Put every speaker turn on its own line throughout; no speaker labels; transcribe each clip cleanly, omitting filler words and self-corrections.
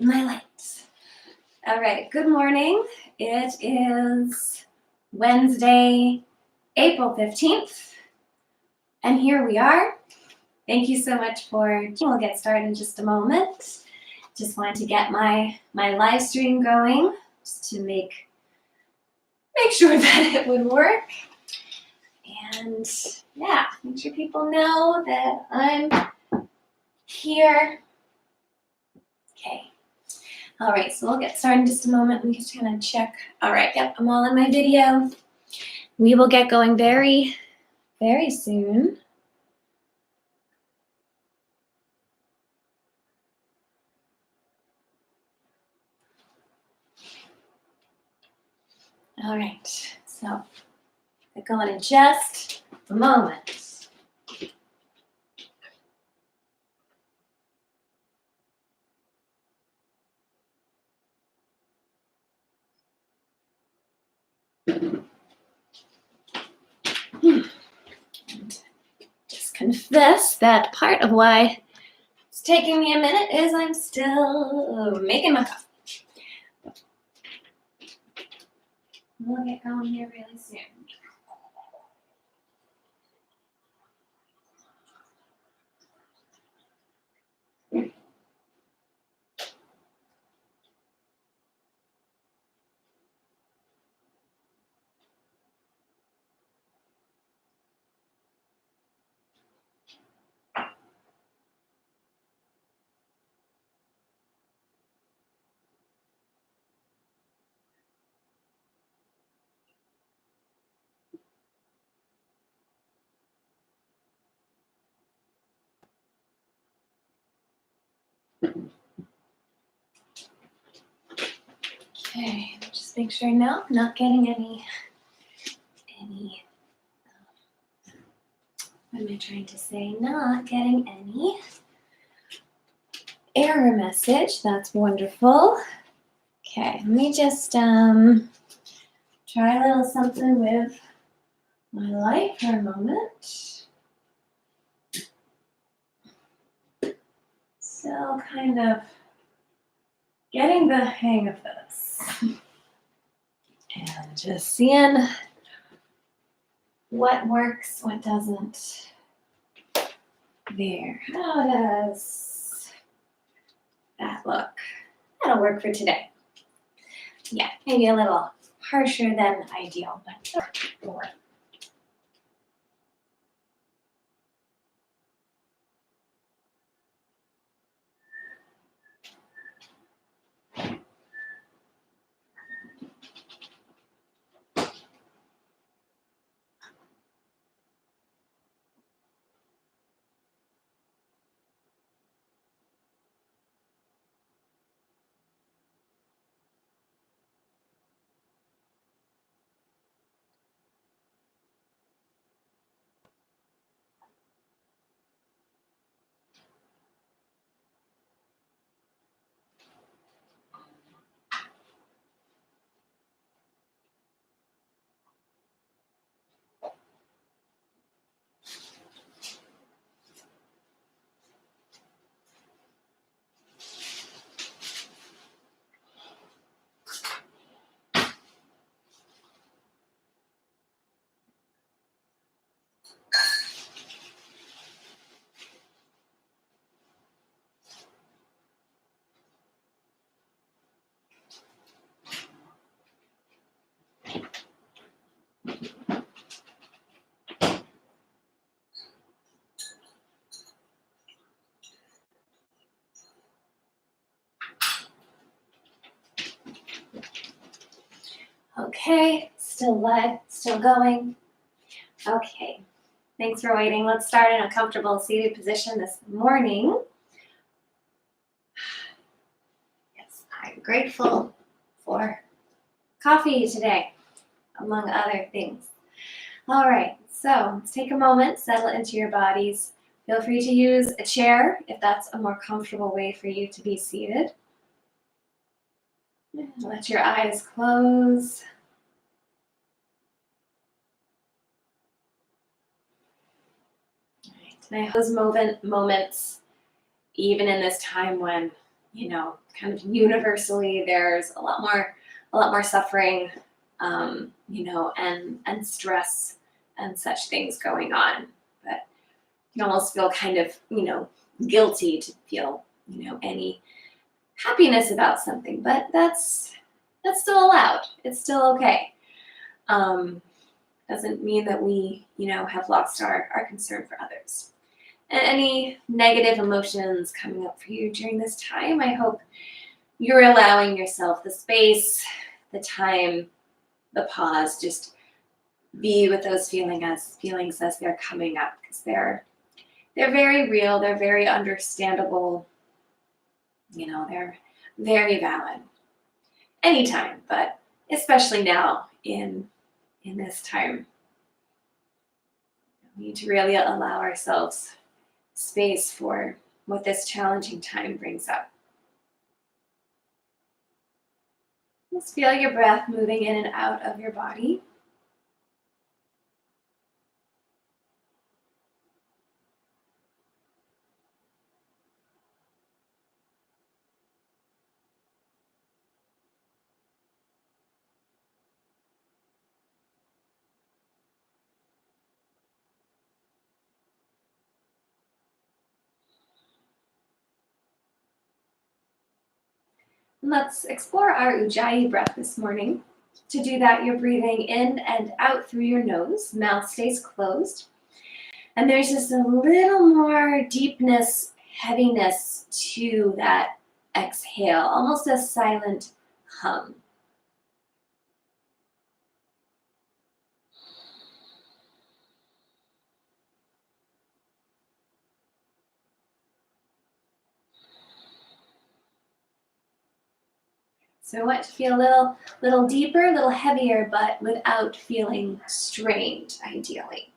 my light. All right, good morning. It is Wednesday, April 15th, and here we are. Thank you so much for, we'll get started in just a moment. Just wanted to get my live stream going just to make sure that it would work. And yeah, make sure people know that I'm here. Okay. All right, so we'll get started in just a moment. We just kind of check. All right, yep, I'm all in my video. We will get going very, very soon. All right, so get going in just a moment. Just confess that part of why it's taking me a minute is I'm still making my coffee. We'll get going here really soon. Okay, just make sure now I'm not getting any, what am I trying to say? Not getting any error message. That's wonderful. Okay, let me just try a little something with my light for a moment. So kind of getting the hang of this. And just seeing what works, what doesn't. There. How does that look? That'll work for today. Yeah, maybe a little harsher than ideal, but it'll work. Okay, still live, still going. Okay, thanks for waiting. Let's start in a comfortable seated position this morning. Yes, I'm grateful for coffee today, among other things. All right, so let's take a moment, settle into your bodies. Feel free to use a chair if that's a more comfortable way for you to be seated. Let your eyes close. All right, and I hope those moments, even in this time when kind of universally, there's a lot more suffering, and stress and such things going on. But you can almost feel kind of, guilty to feel, any happiness about something, but that's still allowed. It's still okay. Doesn't mean that we, have lost our concern for others. And any negative emotions coming up for you during this time, I hope you're allowing yourself the space, the time, the pause, just be with those feelings as they're coming up, because they're very real, they're very understandable, they're very valid. Anytime, but especially now in this time. We need to really allow ourselves space for what this challenging time brings up. Just feel your breath moving in and out of your body. Let's explore our Ujjayi breath this morning. To do that, you're breathing in and out through your nose. Mouth stays closed. And there's just a little more deepness, heaviness to that exhale, almost a silent hum. So I want it to feel a little deeper, a little heavier, but without feeling strained, ideally.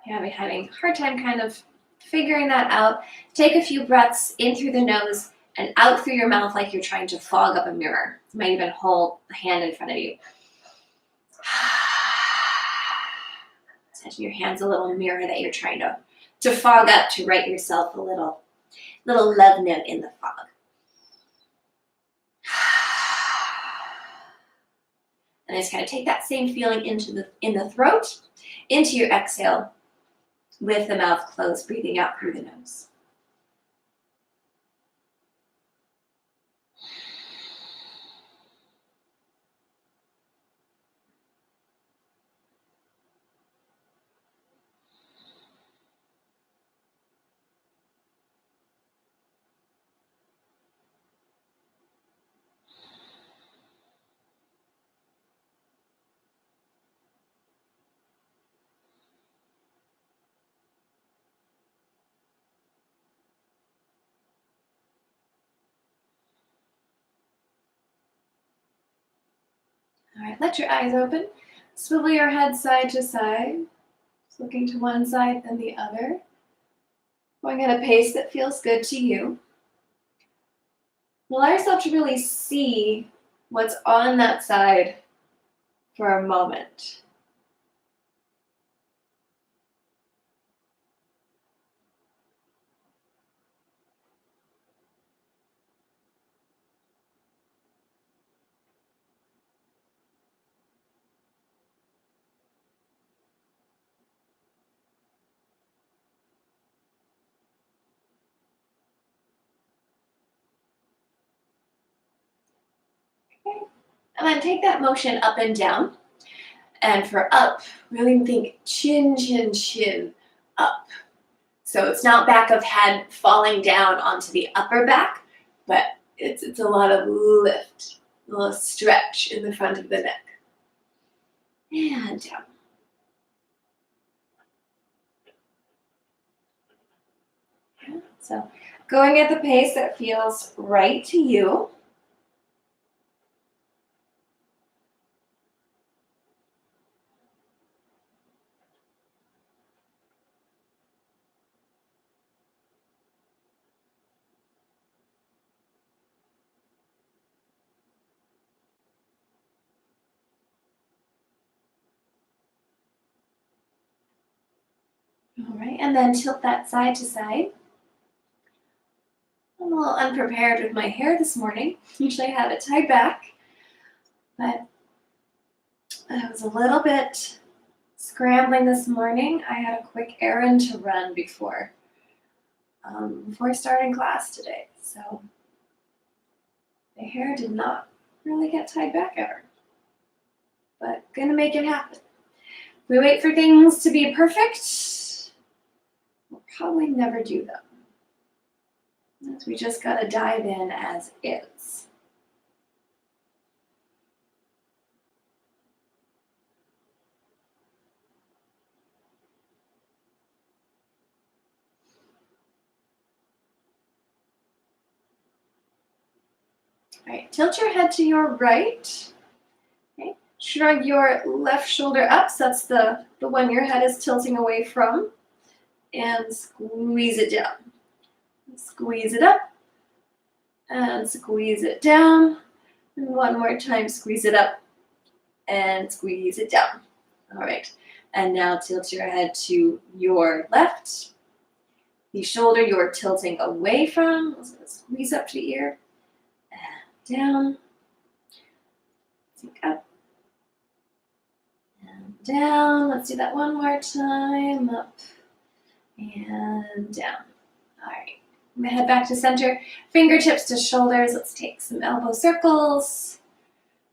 Yeah, I'm having a hard time kind of figuring that out. Take a few breaths in through the nose and out through your mouth like you're trying to fog up a mirror. You might even hold a hand in front of you. Imagine your hand's a little mirror that you're trying to fog up, to write yourself a little love note in the fog. And just kind of take that same feeling in the throat, into your exhale, with the mouth closed, breathing out through the nose. All right, let your eyes open. Swivel your head side to side, just looking to one side then the other. Going at a pace that feels good to you. Allow yourself to really see what's on that side for a moment. Okay. And then take that motion up and down. And for up, really think chin, chin, chin, up. So it's not back of head falling down onto the upper back, but it's a lot of lift, a little stretch in the front of the neck. And down. So going at the pace that feels right to you. All right, and then tilt that side to side. I'm a little unprepared with my hair this morning. Usually I have it tied back, but I was a little bit scrambling this morning. I had a quick errand to run before starting class today, so the hair did not really get tied back ever, but gonna make it happen. We wait for things to be perfect, we'll probably never do them. We just gotta dive in as is. All right, tilt your head to your right. Okay. Shrug your left shoulder up, so that's the one your head is tilting away from, and squeeze it down. Squeeze it up, and squeeze it down. And one more time, squeeze it up, and squeeze it down. All right, and now tilt your head to your left. The shoulder you're tilting away from, let's squeeze up to the ear, and down, sink up, and down. Let's do that one more time, up, and down. All right, I'm gonna head back to center, fingertips to shoulders. Let's take some elbow circles.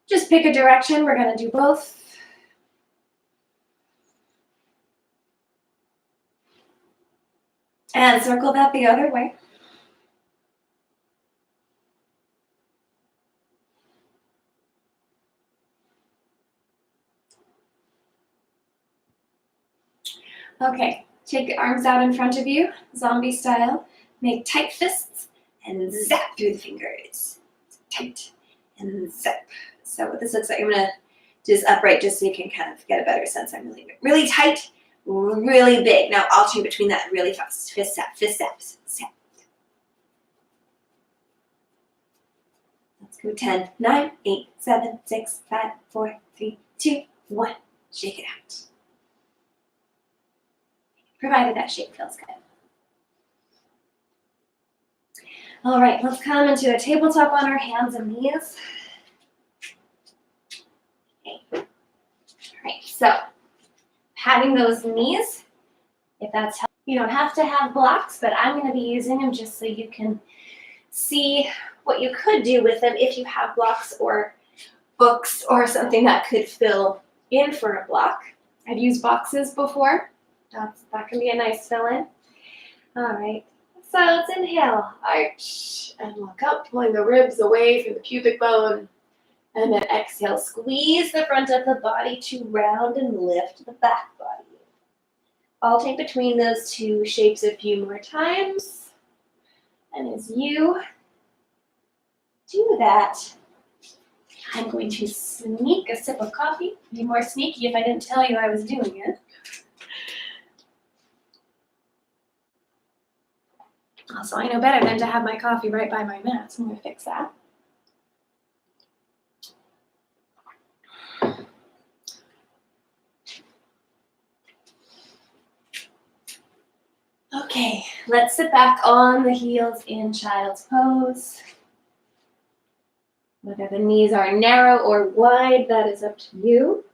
Just pick a direction, we're gonna do both. And circle that the other way. Okay, take the arms out in front of you, zombie style. Make tight fists and zap through the fingers. Tight and zap. So what this looks like, I'm gonna do this upright just so you can kind of get a better sense. I'm really tight, really big. Now alternate between that really fast. Fist zap, zap. Let's go 10, 9, 8, 7, 6, 5, 4, 3, 2, 1. Shake it out. Provided that shape feels good. All right, let's come into a tabletop on our hands and knees. Okay. All right, so patting those knees, if that's helpful. You don't have to have blocks, but I'm going to be using them just so you can see what you could do with them if you have blocks or books or something that could fill in for a block. I've used boxes before. That can be a nice fill-in. All right, so let's inhale, arch, and look up, pulling the ribs away from the pubic bone. And then exhale, squeeze the front of the body to round and lift the back body. Alternate between those two shapes a few more times. And as you do that, I'm going to sneak a sip of coffee. Be more sneaky if I didn't tell you I was doing it. Also, I know better than to have my coffee right by my mat, so I'm going to fix that. Okay, let's sit back on the heels in child's pose. Whether the knees are narrow or wide, that is up to you.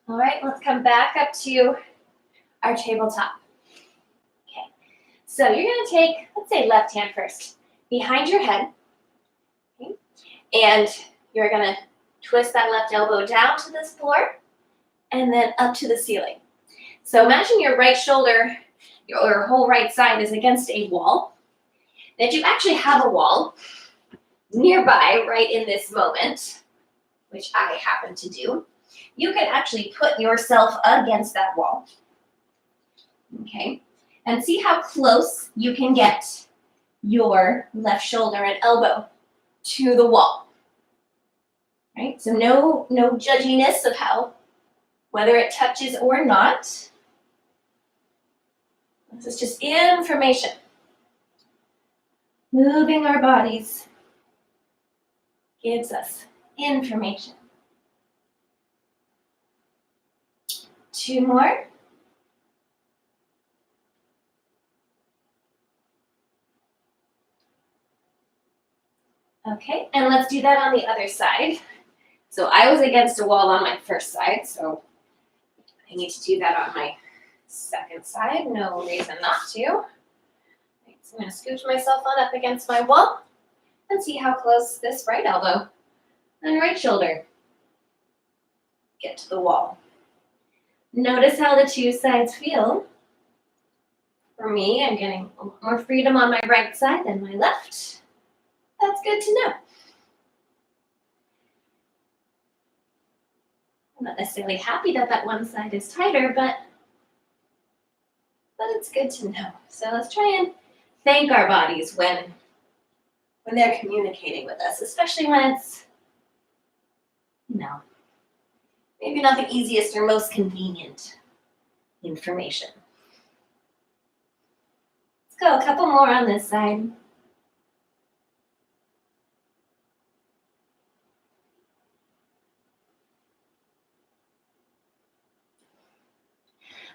All right, let's come back up to our tabletop. Okay, so you're going to take, let's say left hand first, behind your head. Okay? And you're going to twist that left elbow down to this floor and then up to the ceiling. So imagine your right shoulder, your whole right side is against a wall. And if you actually have a wall nearby right in this moment, which I happen to do, you can actually put yourself against that wall. Okay, and see how close you can get your left shoulder and elbow to the wall. right? So no judginess of how, whether it touches or not. This is just information. Moving our bodies gives us information. 2 more. Okay, and let's do that on the other side. So I was against a wall on my first side, so I need to do that on my second side. No reason not to. Right, so I'm going to scooch myself on up against my wall and see how close this right elbow and right shoulder get to the wall. Notice how the 2 sides feel. For me, I'm getting more freedom on my right side than my left. That's good to know. I'm not necessarily happy that that one side is tighter, but it's good to know. So let's try and thank our bodies when they're communicating with us, especially when it's, maybe not the easiest or most convenient information. Let's go a couple more on this side.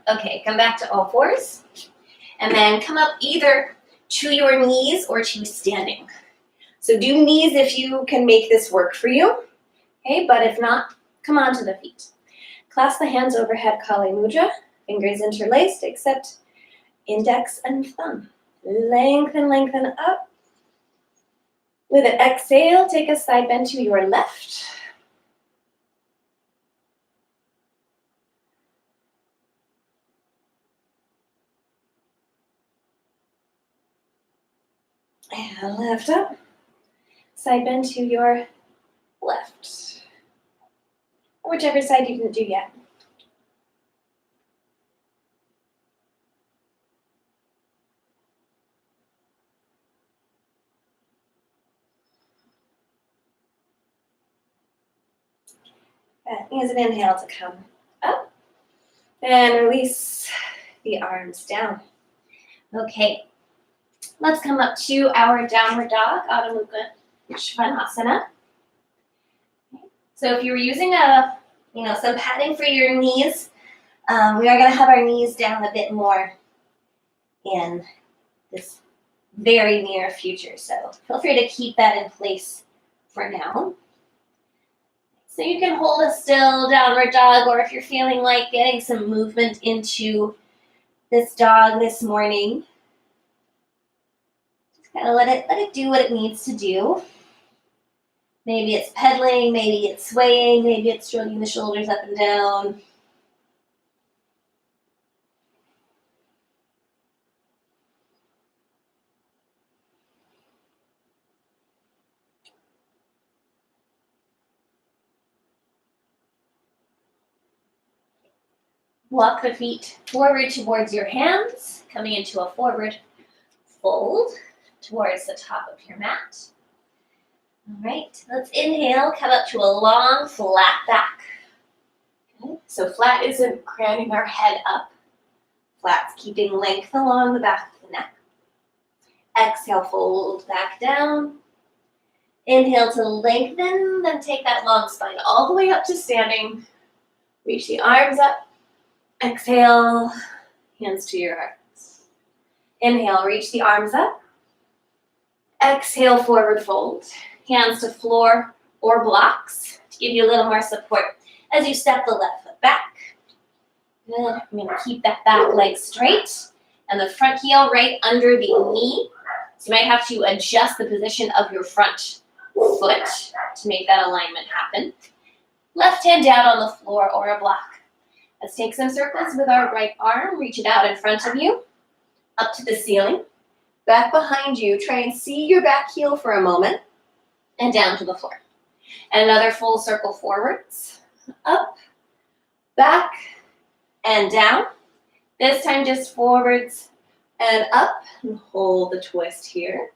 Okay, come back to all fours, and then come up either to your knees or to standing. So do knees if you can make this work for you, okay? But if not, come onto the feet. Clasp the hands overhead, Kali Mudra, fingers interlaced except index and thumb. Lengthen, lengthen up. With an exhale, take a side bend to your left. And lift up. Side bend to your left. Or whichever side you didn't do yet. Use an inhale to come up. And release the arms down. Okay. Let's come up to our downward dog, Adho Mukha Svanasana. So if you were using some padding for your knees, we are going to have our knees down a bit more in this very near future. So feel free to keep that in place for now. So you can hold a still downward dog, or if you're feeling like getting some movement into this dog this morning, just kind of let it do what it needs to do. Maybe it's pedaling, maybe it's swaying, maybe it's stroking the shoulders up and down. Walk the feet forward towards your hands, coming into a forward fold towards the top of your mat. All right, let's inhale, come up to a long, flat back. Okay. So flat isn't cramming our head up. Flat's keeping length along the back of the neck. Exhale, fold back down. Inhale to lengthen, then take that long spine all the way up to standing. Reach the arms up. Exhale, hands to your hearts. Inhale, reach the arms up. Exhale, forward fold. Hands to floor or blocks to give you a little more support as you step the left foot back. Good. I'm going to keep that back leg straight and the front heel right under the knee. So you might have to adjust the position of your front foot to make that alignment happen. Left hand down on the floor or a block. Let's take some circles with our right arm. Reach it out in front of you, up to the ceiling. Back behind you, try and see your back heel for a moment. And down to the floor. And another full circle forwards, up, back, and down. This time just forwards and up, and hold the twist here.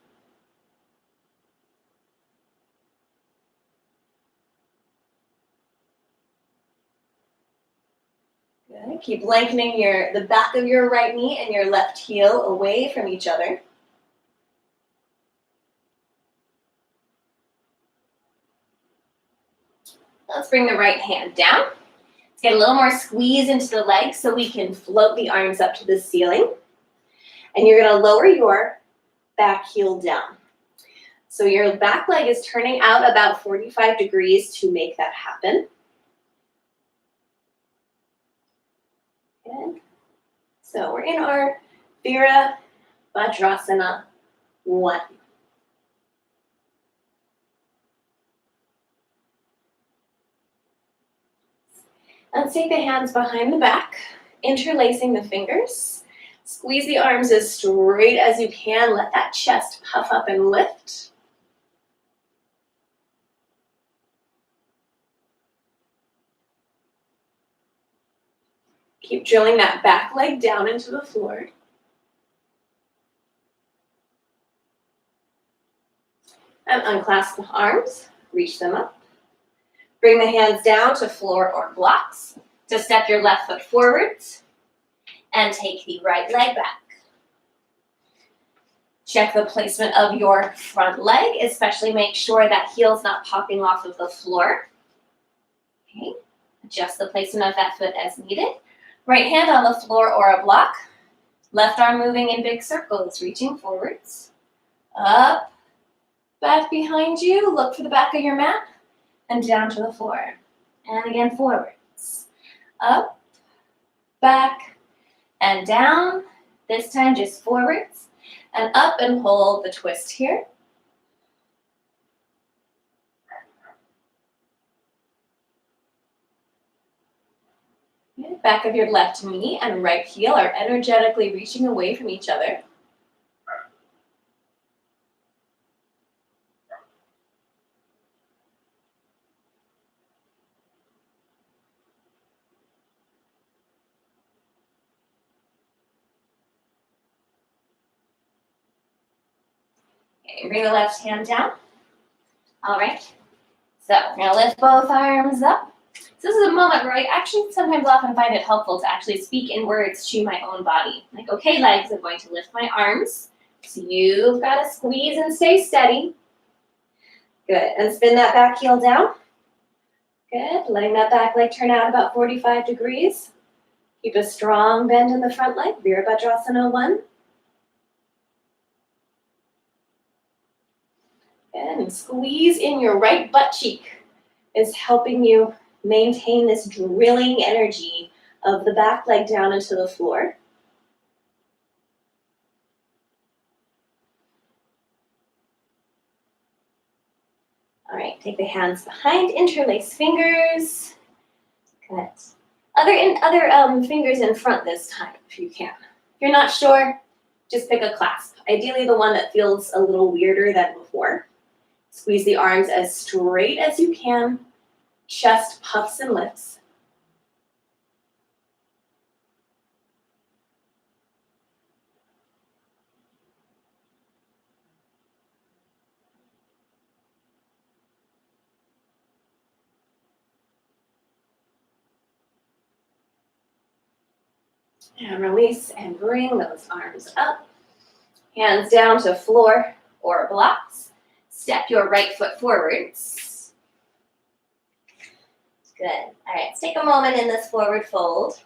Good. Keep lengthening the back of your right knee and your left heel away from each other. Let's bring the right hand down. Let's get a little more squeeze into the legs so we can float the arms up to the ceiling. And you're going to lower your back heel down. So your back leg is turning out about 45 degrees to make that happen. Good. So we're in our Virabhadrasana 1. Let's take the hands behind the back, interlacing the fingers. Squeeze the arms as straight as you can. Let that chest puff up and lift. Keep drilling that back leg down into the floor. And unclasp the arms, reach them up. Bring the hands down to floor or blocks. To step your left foot forwards and take the right leg back. Check the placement of your front leg, especially make sure that heel's not popping off of the floor. Okay, adjust the placement of that foot as needed. Right hand on the floor or a block. Left arm moving in big circles, reaching forwards. Up, back behind you, look for the back of your mat, and down to the floor. And again, forwards. Up, back, and down. This time just forwards. And up and hold the twist here. Okay, back of your left knee and right heel are energetically reaching away from each other. Okay, bring the left hand down. All right. So we're gonna lift both arms up. So this is a moment where I actually sometimes often find it helpful to actually speak in words to my own body. Like, okay, legs, I'm going to lift my arms. So you've got to squeeze and stay steady. Good, and spin that back heel down. Good, letting that back leg turn out about 45 degrees. Keep a strong bend in the front leg, Virabhadrasana 1. And squeeze in your right butt cheek is helping you maintain this drilling energy of the back leg down into the floor. All right, take the hands behind, interlace fingers. Good. Other fingers in front this time, if you can. If you're not sure, just pick a clasp. Ideally the one that feels a little weirder than before. Squeeze the arms as straight as you can. Chest puffs and lifts. And release and bring those arms up. Hands down to floor or blocks. Step your right foot forwards. Good. All right, let's take a moment in this forward fold.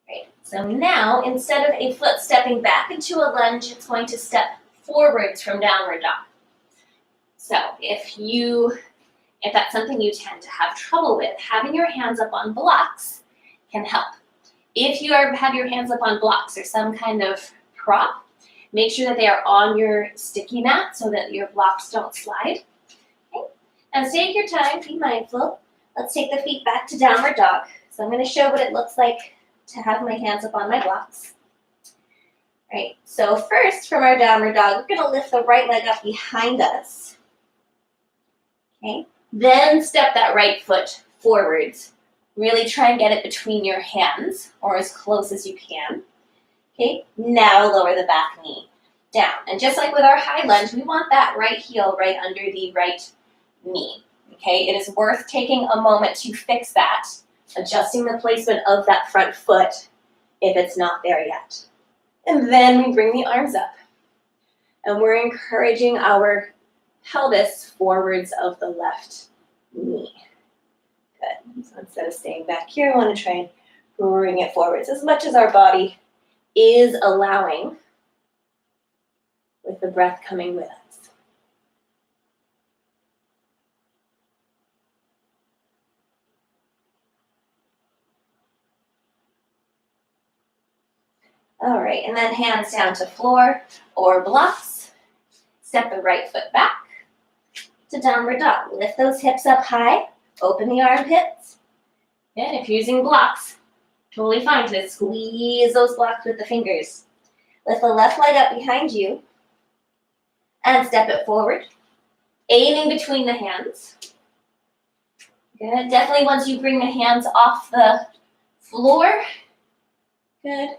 Great. So now, instead of a foot stepping back into a lunge, it's going to step forwards from downward dog. So if that's something you tend to have trouble with, having your hands up on blocks can help. If you have your hands up on blocks or some kind of prop, make sure that they are on your sticky mat so that your blocks don't slide. Okay. Now take your time, be mindful. Let's take the feet back to downward dog. So I'm going to show what it looks like to have my hands up on my blocks. All right, so first from our downward dog, we're going to lift the right leg up behind us. Okay, then step that right foot forwards. Really try and get it between your hands or as close as you can. Okay, now lower the back knee. down. And just like with our high lunge, we want that right heel right under the right knee. Okay, it is worth taking a moment to fix that, adjusting the placement of that front foot if it's not there yet. And then we bring the arms up. And we're encouraging our pelvis forwards of the left knee. Good. So instead of staying back here, I want to try and bring it forwards as much as our body is allowing, with the breath coming with us. All right, and then hands down to floor or blocks. Step the right foot back to downward dog. Lift those hips up high, open the armpits. And if you're using blocks, totally fine to squeeze those blocks with the fingers. Lift the left leg up behind you and step it forward, aiming between the hands. Good. Definitely once you bring the hands off the floor, good.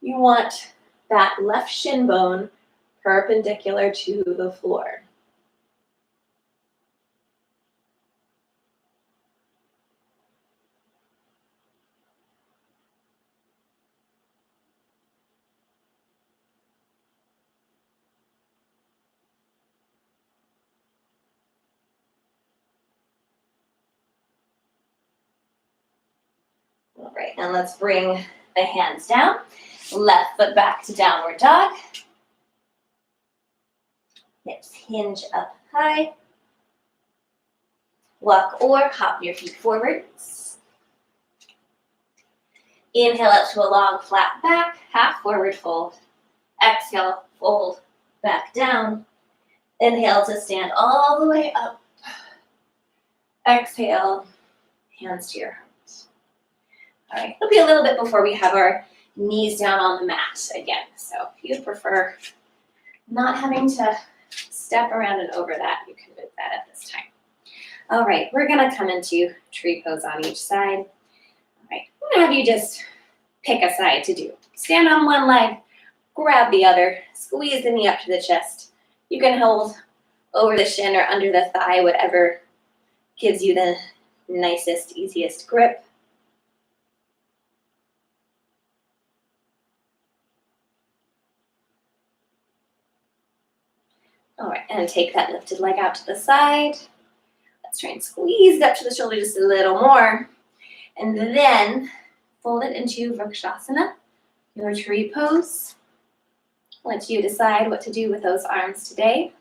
You want that left shin bone perpendicular to the floor. All right, now let's bring the hands down. Left foot back to downward dog. Hips hinge up high. Walk or hop your feet forwards. Inhale up to a long flat back, half forward fold. Exhale, fold back down. Inhale to stand all the way up. Exhale, hands to your heart. All right, it'll be a little bit before we have our knees down on the mat again. So if you prefer not having to step around and over that, you can move that at this time. All right, we're gonna come into tree pose on each side. All right, I'm gonna have you just pick a side to do. Stand on one leg, grab the other, squeeze the knee up to the chest. You can hold over the shin or under the thigh, whatever gives you the nicest, easiest grip. All right, and take that lifted leg out to the side. Let's try and squeeze it up to the shoulder just a little more. And then fold it into Vrikshasana, your tree pose. Let you decide what to do with those arms today.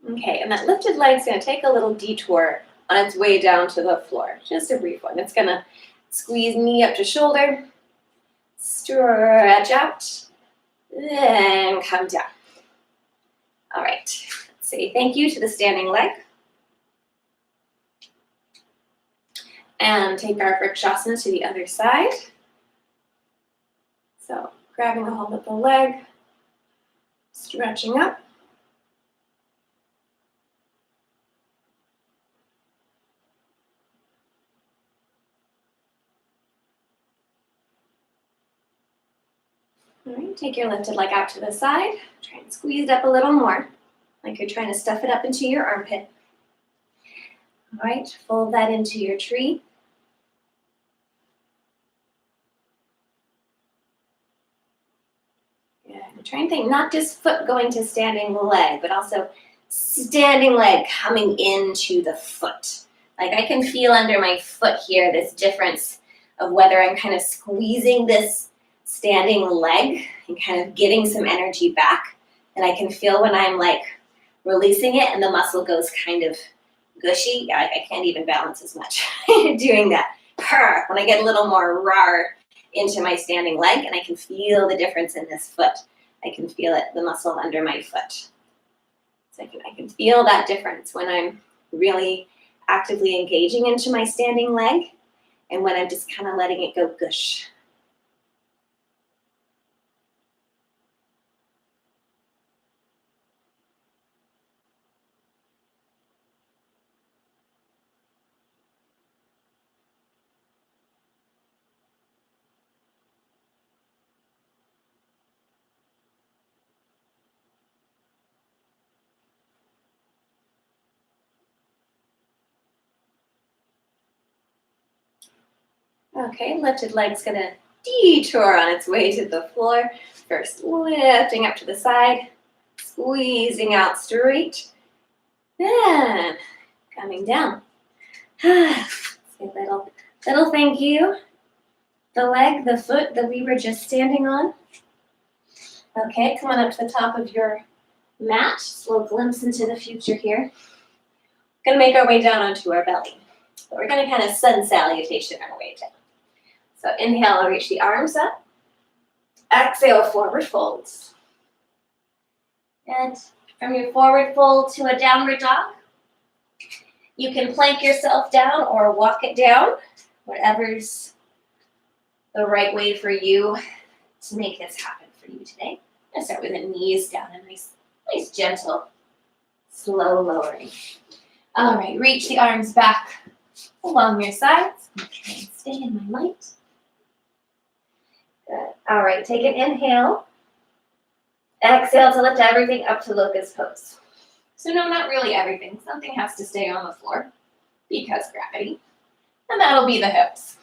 Okay, and that lifted leg's gonna take a little detour on its way down to the floor. Just a brief one. It's gonna squeeze knee up to shoulder, stretch out, then come down. All right, let's say thank you to the standing leg. And take our Vrikshasana to the other side. So grabbing a hold of the leg, stretching up. All right, take your lifted leg out to the side. Try and squeeze it up a little more, like you're trying to stuff it up into your armpit. All right, fold that into your tree. Good. Try and think not just foot going to standing leg, but also standing leg coming into the foot. Like I can feel under my foot here this difference of whether I'm kind of squeezing this standing leg and kind of getting some energy back. And I can feel when I'm like releasing it and the muscle goes kind of gushy. I can't even balance as much doing that. When I get a little more raw into my standing leg, and I can feel the difference in this foot. I can feel it, the muscle under my foot. So I can feel that difference when I'm really actively engaging into my standing leg and when I'm just kind of letting it go gush. Okay, lifted leg's gonna detour on its way to the floor. First lifting up to the side, squeezing out straight, then coming down. Say a little thank you. The leg, the foot that we were just standing on. Okay, come on up to the top of your mat. Just a little glimpse into the future here. Gonna make our way down onto our belly. But we're gonna kind of sun salutation our way down. So inhale, reach the arms up. Exhale, forward folds. And from your forward fold to a downward dog, you can plank yourself down or walk it down, whatever's the right way for you to make this happen for you today. I'm gonna start with the knees down, a nice gentle, slow lowering. All right, reach the arms back along your sides. I'm gonna try and stay in my light. Good. All right, take an inhale. Exhale to lift everything up to locust pose. So no, not really everything. Something has to stay on the floor because gravity. And that'll be the hips.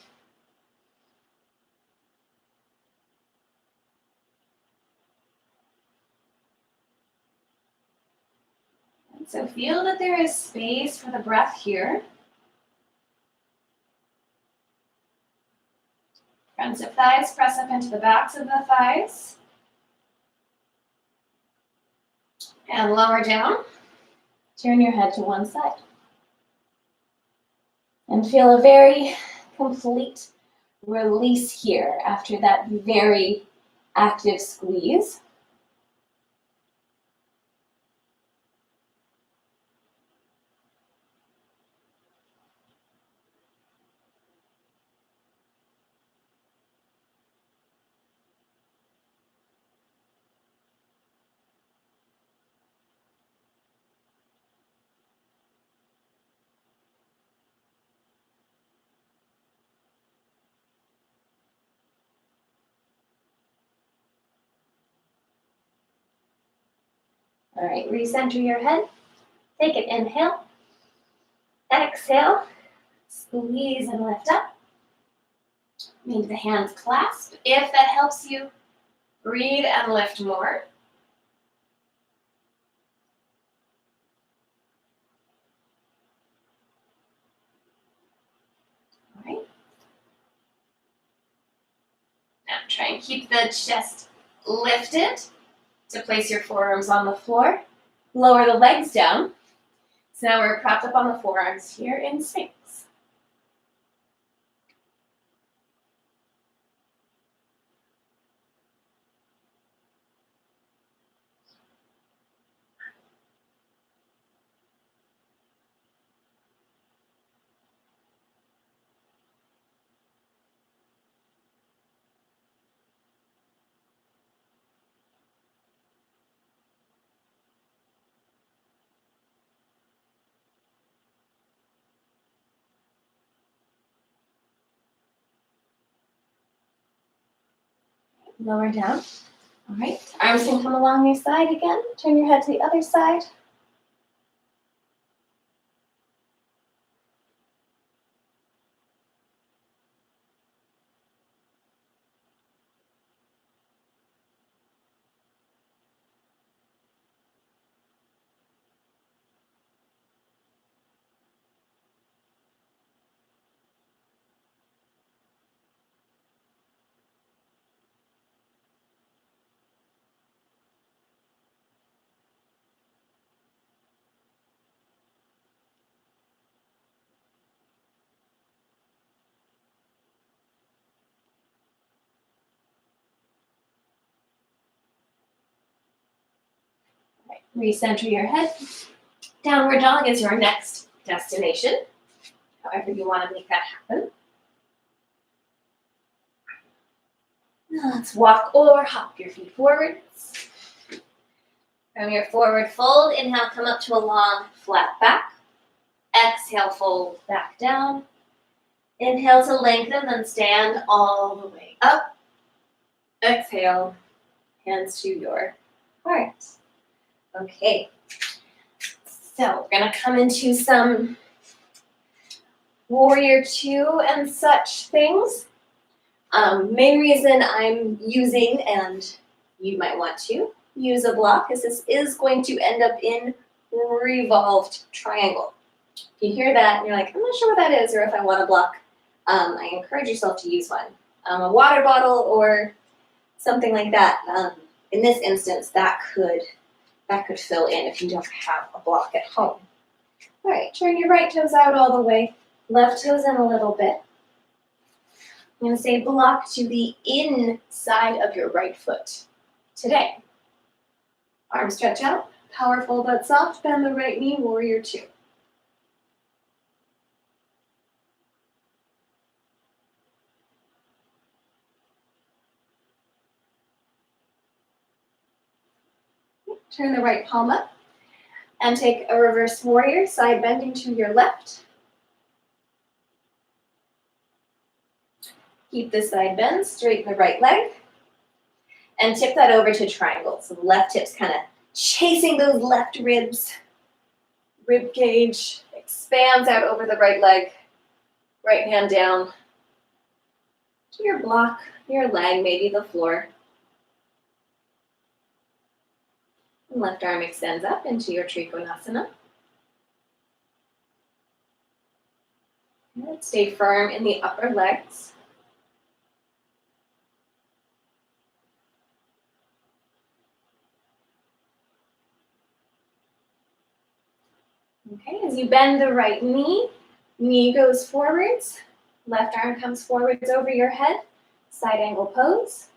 And so feel that there is space for the breath here. Fronts of thighs press up into the backs of the thighs. And lower down. Turn your head to one side. And feel a very complete release here after that very active squeeze. All right, recenter your head. Take an inhale. Exhale. Squeeze and lift up. Maybe the hands clasp. If that helps you breathe and lift more. All right. Now try and keep the chest lifted to place your forearms on the floor. Lower the legs down. So now we're propped up on the forearms here in Sphinx. Lower down. All right, arms can come along your side again. Turn your head to the other side. Recenter your head. Downward dog is your next destination, however you want to make that happen. Now let's walk or hop your feet forwards. From your forward fold, inhale, come up to a long, flat back. Exhale, fold back down. Inhale to lengthen, then stand all the way up. Exhale, hands to your heart. Okay, so we're gonna come into some warrior two and such things. Main reason I'm using, and you might want to use a block, is this is going to end up in revolved triangle. If you hear that and you're like, I'm not sure what that is, or if I want a block, I encourage yourself to use one. A water bottle or something like that. In this instance, that could fill in if you don't have a block at home. All right, turn your right toes out all the way, left toes in a little bit. I'm going to say block to the inside of your right foot today. Arms stretch out, powerful but soft, bend the right knee, warrior two. Turn the right palm up and take a reverse warrior, side bending to your left. Keep the side bend, straighten the right leg, and tip that over to triangle. So the left hip's kind of chasing those left ribs. Rib cage expands out over the right leg. Right hand down to your block, your leg, maybe the floor. And left arm extends up into your Trikonasana. Good. Stay firm in the upper legs. Okay, as you bend the right knee, knee goes forwards, left arm comes forwards over your head, side angle pose.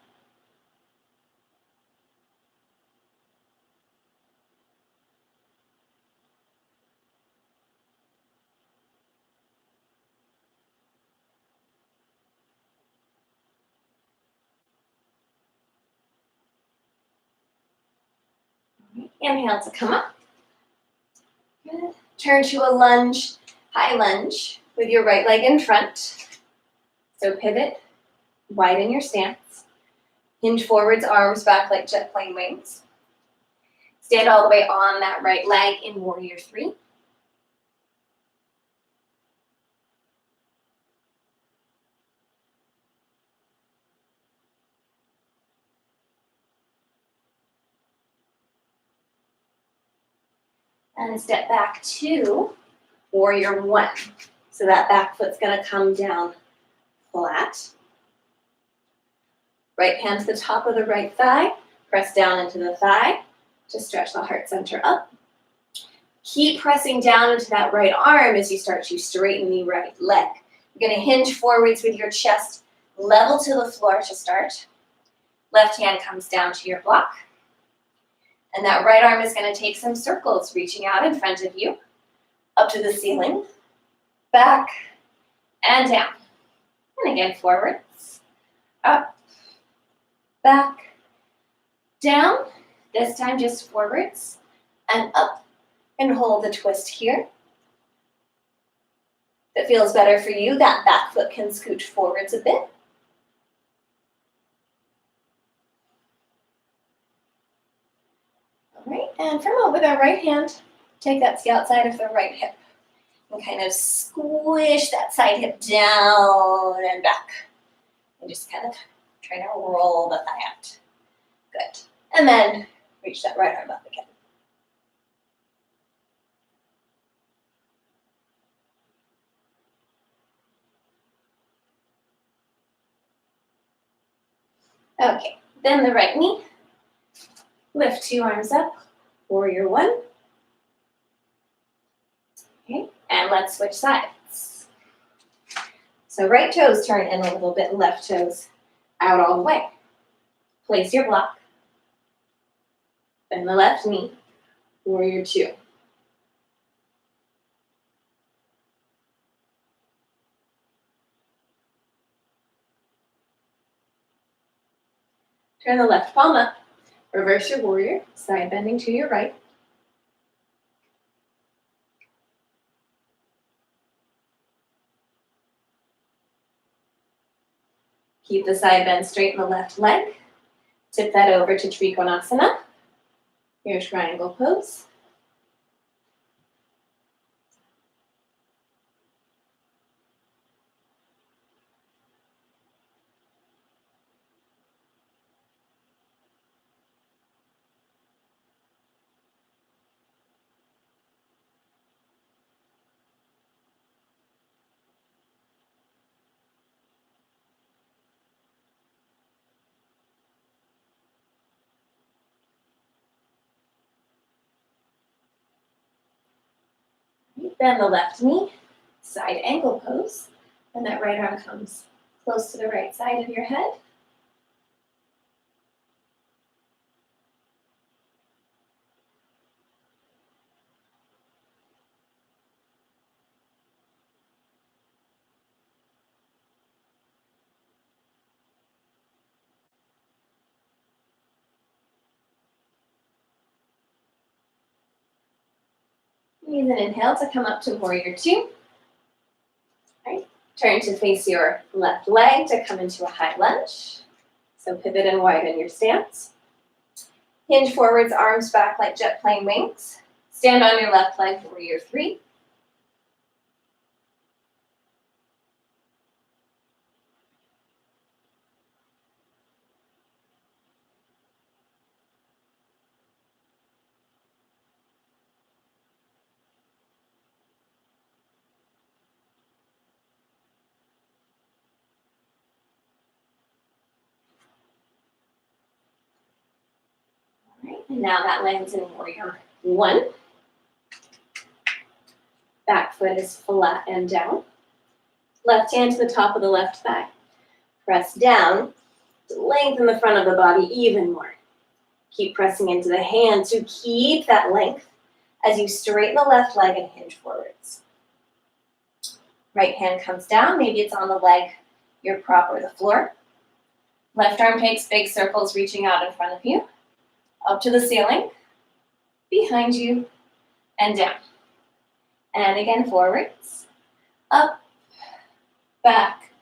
Inhale to come up. Good. Turn to a lunge, high lunge with your right leg in front. So pivot, widen your stance. Hinge forwards, arms back like jet plane wings. Stand all the way on that right leg in warrior three. And step back to warrior one. So that back foot's gonna come down flat. Right hand to the top of the right thigh. Press down into the thigh to stretch the heart center up. Keep pressing down into that right arm as you start to straighten the right leg. You're gonna hinge forwards with your chest level to the floor to start. Left hand comes down to your block. And that right arm is going to take some circles, reaching out in front of you, up to the ceiling, back, and down. And again, forwards, up, back, down. This time just forwards and up, and hold the twist here. If it feels better for you, that back foot can scooch forwards a bit. Right, and from over the right hand, take that to the outside of the right hip. And kind of squish that side hip down and back. And just kind of try to roll the thigh out. Good. And then reach that right arm up again. Okay, then the right knee. Lift two arms up, warrior one. Okay, and let's switch sides. So right toes turn in a little bit, left toes out all the way. Place your block. Bend the left knee, Warrior two. Turn the left palm up. Reverse your warrior, side bending to your right. Keep the side bend straight in the left leg. Tip that over to Trikonasana, your triangle pose. Bend the left knee, side angle pose, and that right arm comes close to the right side of your head. Use an inhale to come up to warrior two. Right. Turn to face your left leg to come into a high lunge. So pivot and widen your stance. Hinge forwards, arms back like jet plane wings. Stand on your left leg, warrior three. And now that lands in warrior one. Back foot is flat and down. Left hand to the top of the left thigh. Press down to lengthen the front of the body even more. Keep pressing into the hand to keep that length as you straighten the left leg and hinge forwards. Right hand comes down, maybe it's on the leg, your prop or the floor. Left arm takes big circles reaching out in front of you. Up to the ceiling, behind you, and down. And again, forwards, up, back,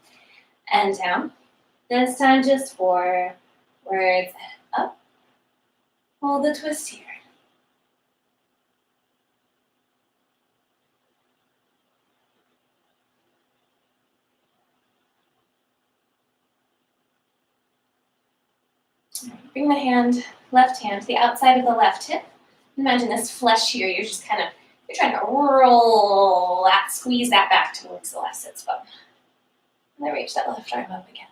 and down. This time just forwards, up. Hold the twist here. Bring the left hand to the outside of the left hip. Imagine this flesh here. You're trying to roll that, squeeze that back towards the left sit bone. And then reach that left arm up again.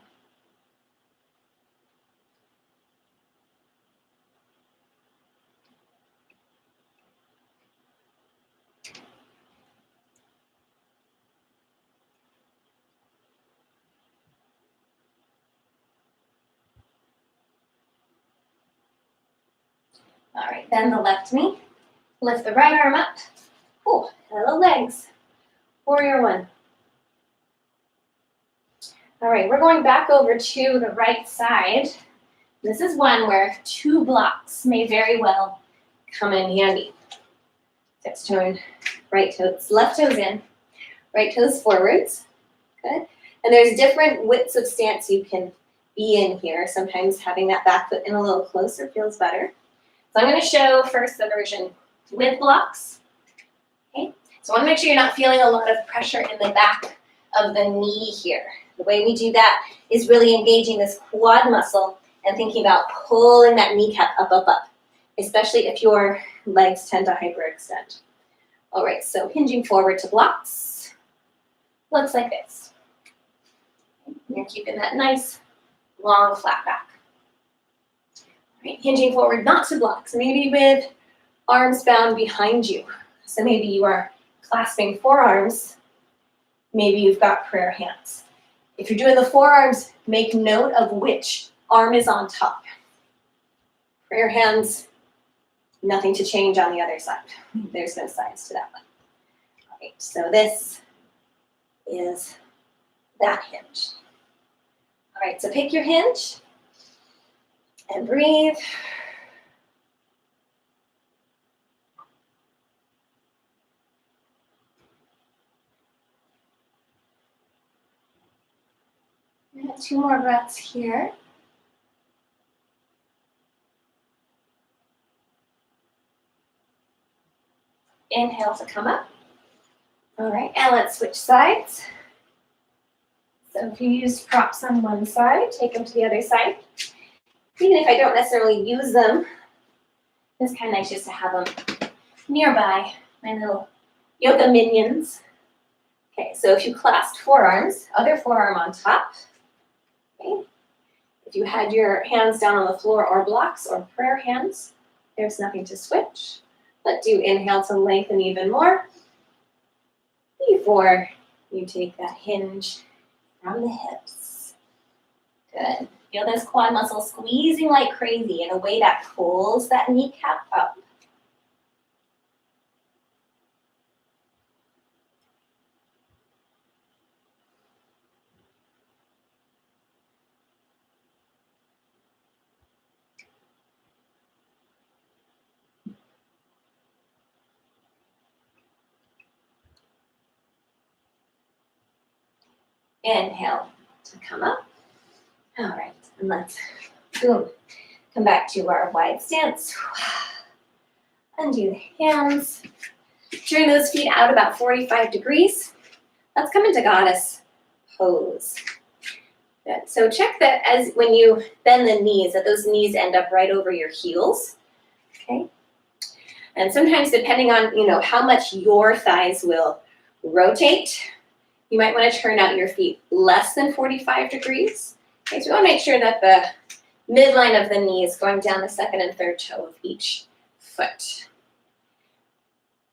All right, bend the left knee. Lift the right arm up. Oh, little legs. Warrior one. All right, we're going back over to the right side. This is one where two blocks may very well come in handy. Fixed toe, right toes, left toes in, right toes forwards. Good. And there's different widths of stance you can be in here. Sometimes having that back foot in a little closer feels better. So I'm going to show first the version with blocks. Okay. So I want to make sure you're not feeling a lot of pressure in the back of the knee here. The way we do that is really engaging this quad muscle and thinking about pulling that kneecap up, up, up, especially if your legs tend to hyperextend. All right, so hinging forward to blocks. Looks like this. You're keeping that nice, long, flat back. All right, hinging forward, not to blocks, maybe with arms bound behind you. So maybe you are clasping forearms. Maybe you've got prayer hands. If you're doing the forearms, make note of which arm is on top. Prayer hands Nothing to change on the other side. There's no sides to that one. All right, so this is that hinge. All right, so pick your hinge and breathe. We have 2 more breaths here. Inhale to come up. All right, and let's switch sides. So if you used props on one side, take them to the other side. Even if I don't necessarily use them, it's kind of nice just to have them nearby, my little yoga minions. Okay, so if you clasped forearms, other forearm on top. Okay. If you had your hands down on the floor or blocks or prayer hands, there's nothing to switch. But do inhale to lengthen even more before you take that hinge from the hips. Good. Feel those quad muscles squeezing like crazy in a way that pulls that kneecap up. Inhale to come up. All right, and let's, boom, come back to our wide stance. Undo the hands. Turn those feet out about 45 degrees. Let's come into goddess pose. Good. So check that as when you bend the knees, that those knees end up right over your heels. Okay. And sometimes depending on, how much your thighs will rotate, you might want to turn out your feet less than 45 degrees. Okay, so we want to make sure that the midline of the knee is going down the second and third toe of each foot.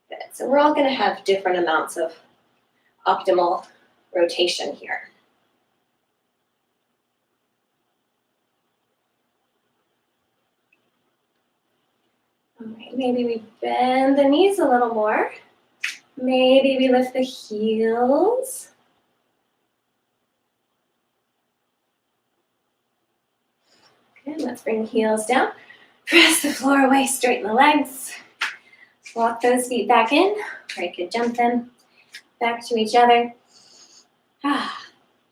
Good. So we're all going to have different amounts of optimal rotation here. All right, maybe we bend the knees a little more. Maybe we lift the heels. Okay, let's bring the heels down. Press the floor away, straighten the legs. Walk those feet back in. Very good, jump them back to each other.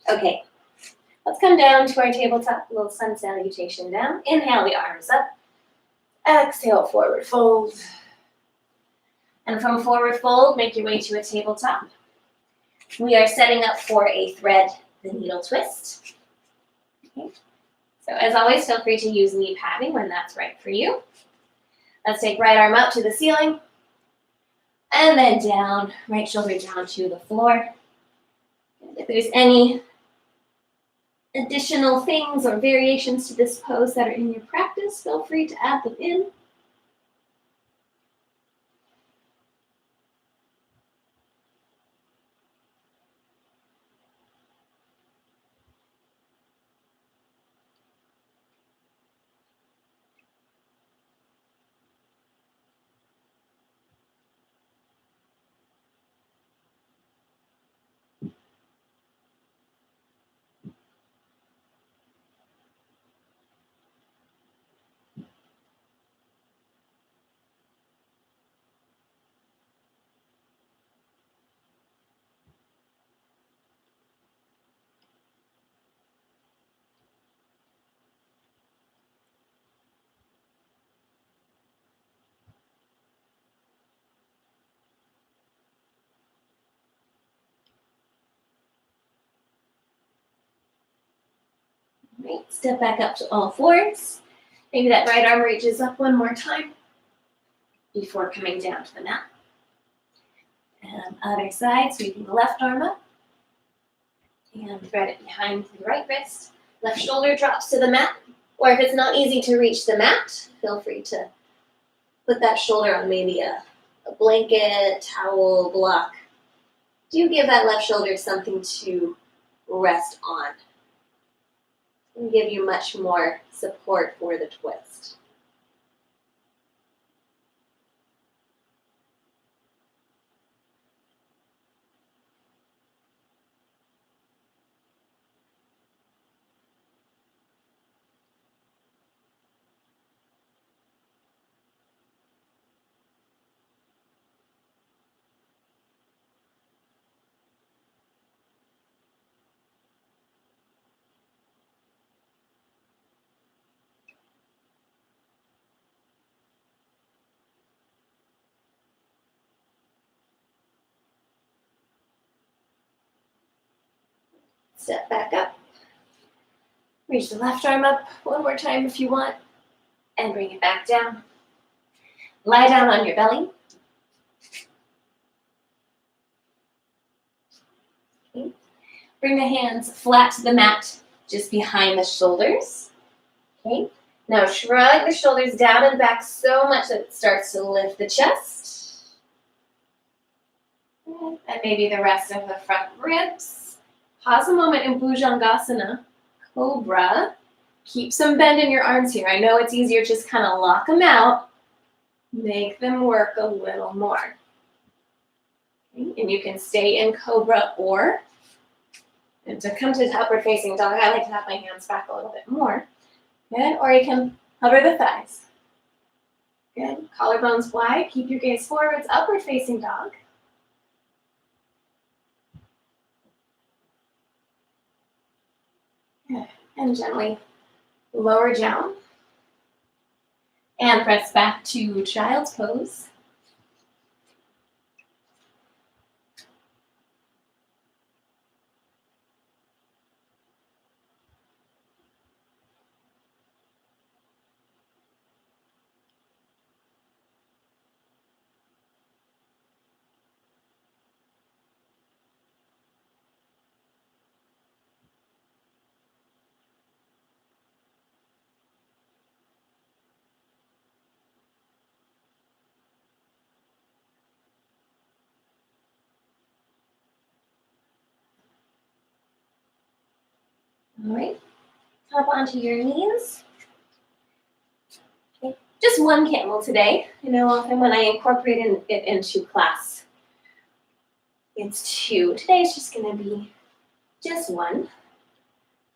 Okay, let's come down to our tabletop, a little sun salutation down. Inhale the arms up. Exhale, forward fold. And from forward fold, make your way to a tabletop. We are setting up for a thread the needle twist. Okay. So as always, feel free to use knee padding when that's right for you. Let's take right arm up to the ceiling. And then down, right shoulder down to the floor. And if there's any additional things or variations to this pose that are in your practice, feel free to add them in. Right, step back up to all fours. Maybe that right arm reaches up one more time before coming down to the mat. And other side, sweeping the left arm up. And thread it behind the right wrist. Left shoulder drops to the mat. Or if it's not easy to reach the mat, feel free to put that shoulder on maybe a blanket, towel, block. Do give that left shoulder something to rest on. And give you much more support for the twist. Step back up. Reach the left arm up one more time if you want, and bring it back down. Lie down on your belly. Okay. Bring the hands flat to the mat, just behind the shoulders. Okay. Now shrug the shoulders down and back so much that it starts to lift the chest. And maybe the rest of the front ribs. Pause a moment in Bhujangasana, Cobra. Keep some bend in your arms here. I know it's easier, just kind of lock them out. Make them work a little more. Okay. And you can stay in Cobra or, and to come to upward facing dog, I like to have my hands back a little bit more. Good, or you can hover the thighs. Good, collarbones wide, keep your gaze forwards, upward facing dog. Good, and gently lower down. And press back to child's pose. All right, hop onto your knees. Okay. Just one camel today. I know often when I incorporate it into class, it's two. Today it's just gonna be just one.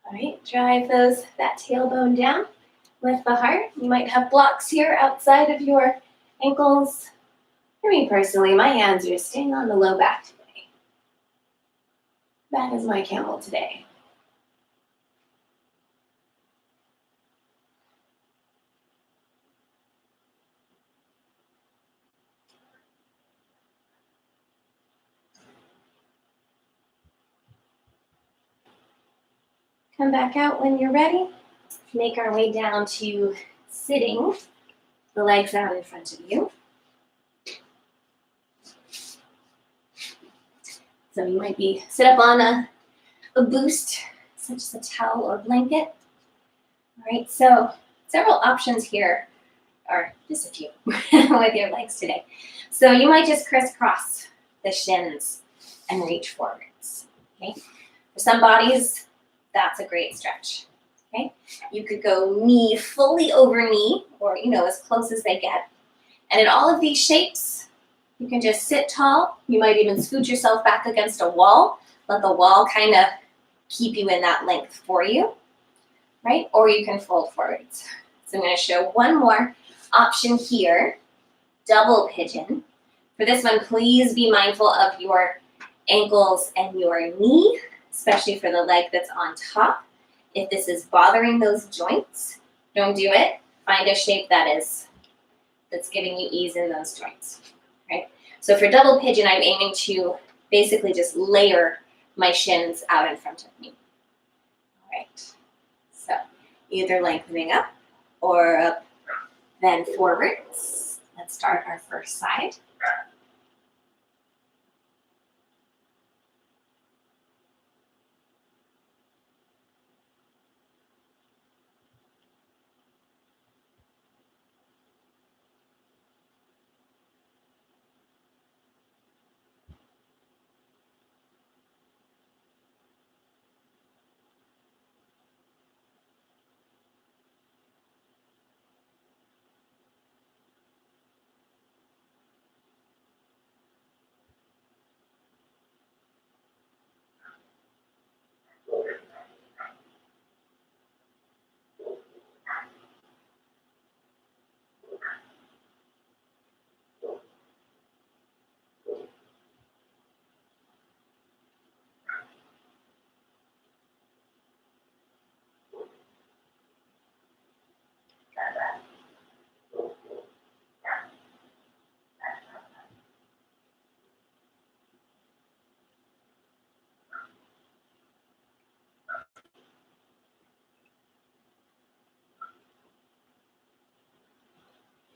All right, drive that tailbone down, lift the heart. You might have blocks here outside of your ankles. For me personally, my hands are staying on the low back today. That is my camel today. Come back out when you're ready. Make our way down to sitting, the legs out in front of you. So you might sit up on a boost, such as a towel or blanket. All right, so several options here, or just a few, with your legs today. So you might just crisscross the shins and reach forwards, okay? For some bodies, that's a great stretch, okay? You could go knee fully over knee, or, as close as they get. And in all of these shapes, you can just sit tall. You might even scoot yourself back against a wall. Let the wall kind of keep you in that length for you, right? Or you can fold forwards. So I'm going to show one more option here, double pigeon. For this one, please be mindful of your ankles and your knee, especially for the leg that's on top. If this is bothering those joints, don't do it. Find a shape that's giving you ease in those joints, right? So for double pigeon, I'm aiming to basically just layer my shins out in front of me. All right, so either lengthening up or up, then forwards. Let's start our first side.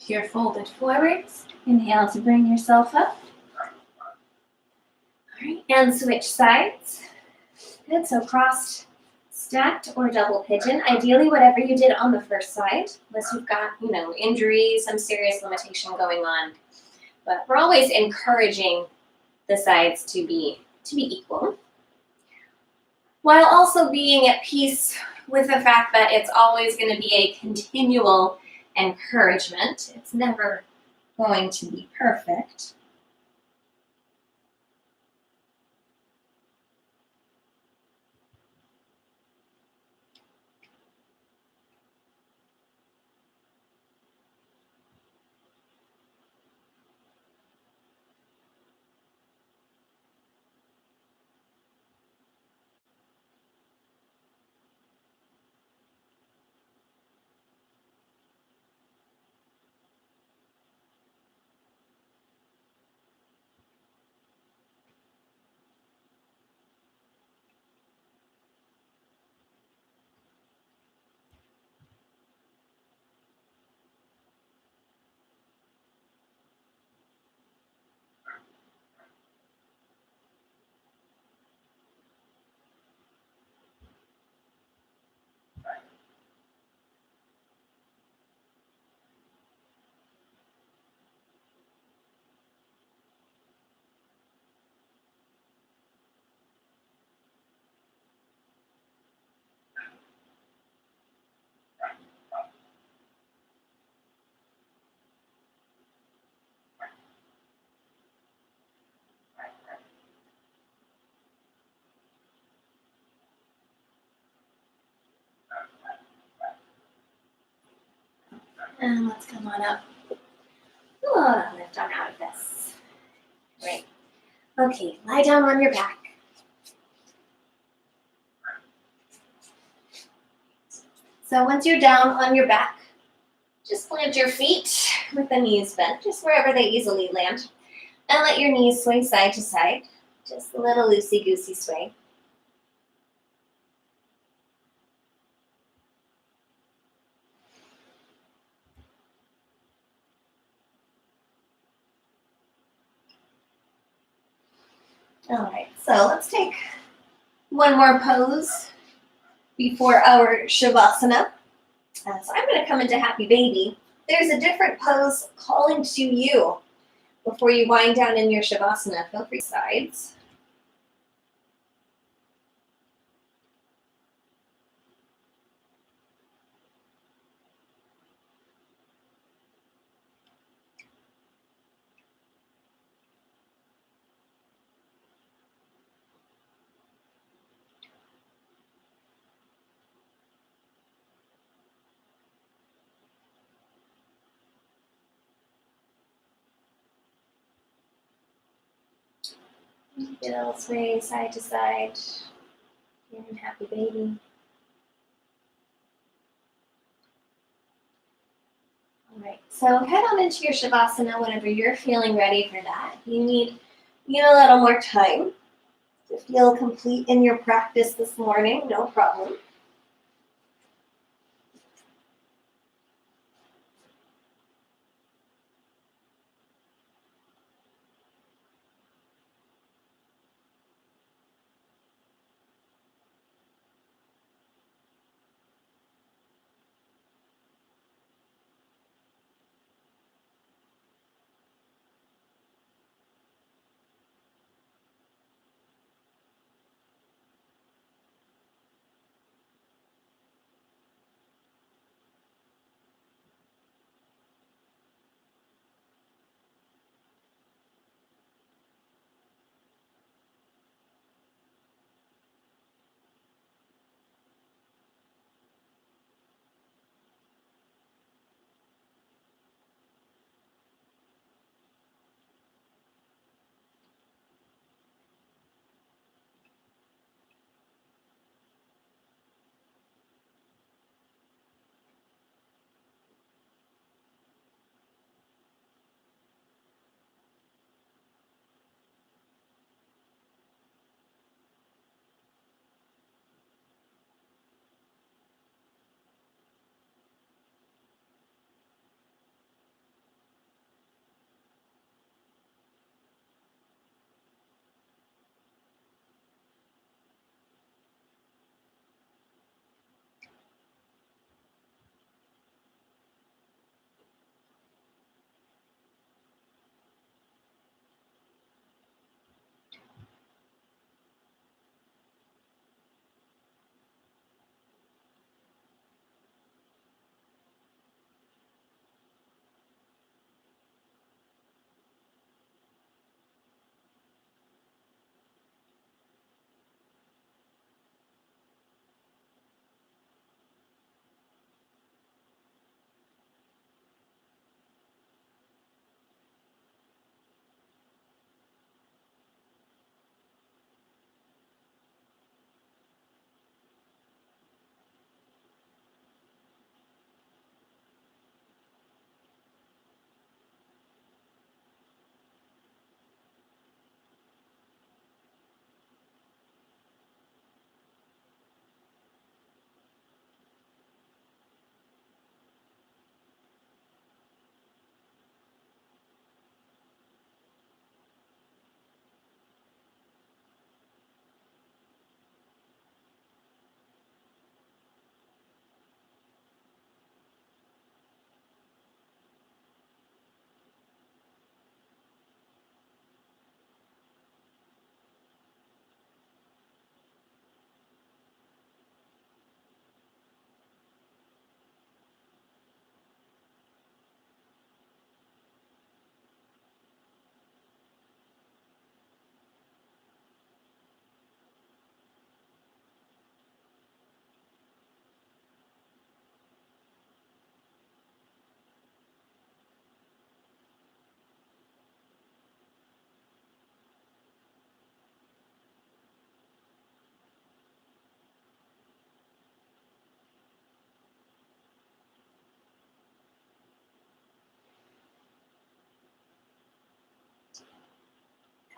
If you're folded forwards, inhale to bring yourself up. All right, and switch sides. Good, so crossed, stacked, or double pigeon. Ideally, whatever you did on the first side, unless you've got, injury, some serious limitation going on. But we're always encouraging the sides to be equal, while also being at peace with the fact that it's always going to be a continual encouragement. It's never going to be perfect. And let's come on up. Lift on out of this. Great. Okay, lie down on your back. So once you're down on your back, just plant your feet with the knees bent, just wherever they easily land. And let your knees sway side to side. Just a little loosey-goosey sway. All right, so let's take one more pose before our Shavasana. So I'm going to come into Happy Baby. There's a different pose calling to you before you wind down in your Shavasana. Feel free sides. Get a little sway side to side. And Happy Baby. All right, so head on into your Shavasana whenever you're feeling ready for that. You need a little more time to feel complete in your practice this morning, no problem.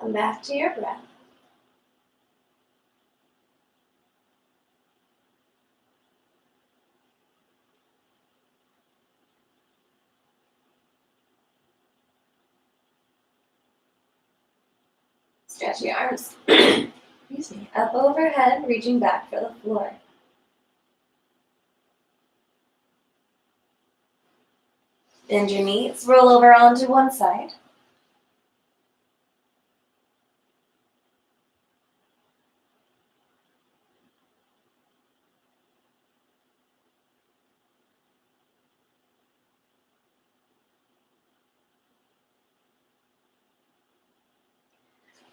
Come back to your breath. Stretch your arms excuse me, up overhead, reaching back for the floor. Bend your knees, roll over onto one side.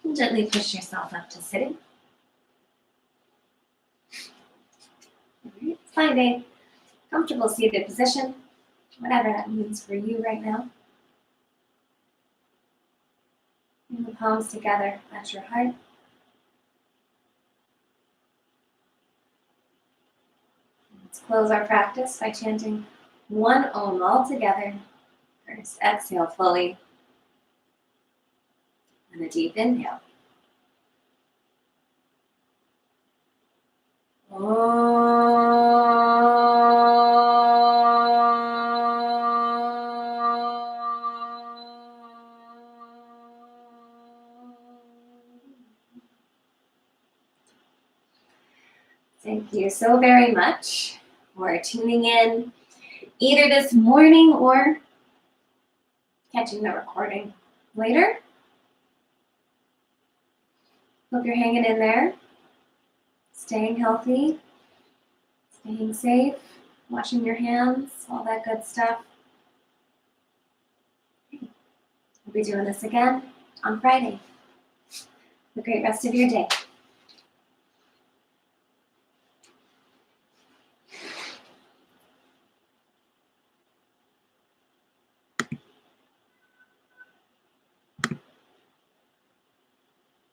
And gently push yourself up to sitting. Find a comfortable seated position, whatever that means for you right now. Bring the palms together at your heart. Let's close our practice by chanting one Om all together. First, exhale fully. And a deep inhale. Thank you so very much for tuning in either this morning or catching the recording later. Hope you're hanging in there, staying healthy, staying safe, washing your hands, all that good stuff. We'll be doing this again on Friday. Have a great rest of your day.